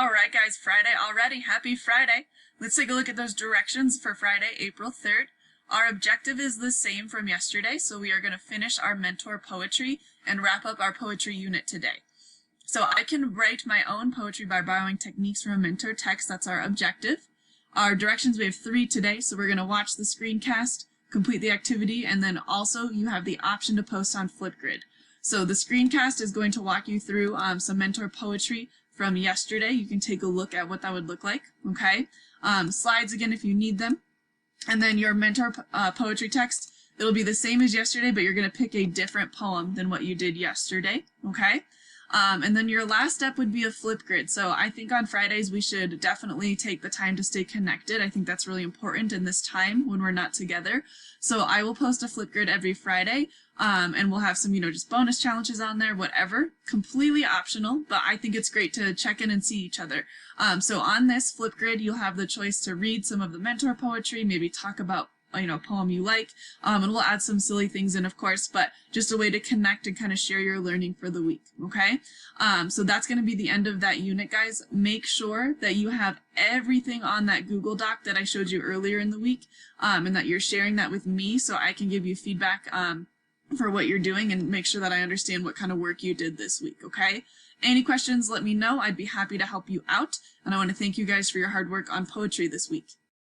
All right, guys, Friday already. Happy Friday. Let's take a look at those directions for Friday, April 3rd. Our objective is the same from yesterday, so we are going to finish our mentor poetry and wrap up our poetry unit today. So I can write my own poetry by borrowing techniques from a mentor text. That's our objective. Our directions, we have 3 today, so we're going to watch the screencast, complete the activity, and then also you have the option to post on Flipgrid. So the screencast is going to walk you through some mentor poetry from yesterday. You can take a look at what that would look like, okay? Slides again if you need them. And then your mentor poetry text, it'll be the same as yesterday, but you're going to pick a different poem than what you did yesterday, okay? And then your last step would be a Flipgrid. So I think on Fridays we should definitely take the time to stay connected. I think that's really important in this time when we're not together. So I will post a Flipgrid every Friday, and we'll have some, just bonus challenges on there, whatever. Completely optional, but I think it's great to check in and see each other. So on this Flipgrid, you'll have the choice to read some of the mentor poetry, maybe talk about a poem you like, and we'll add some silly things in, of course, but just a way to connect and kind of share your learning for the week, okay? So that's going to be the end of that unit, guys. Make sure that you have everything on that Google Doc that I showed you earlier in the week, and that you're sharing that with me so I can give you feedback for what you're doing and make sure that I understand what kind of work you did this week, okay? Any questions, let me know. I'd be happy to help you out, and I want to thank you guys for your hard work on poetry this week.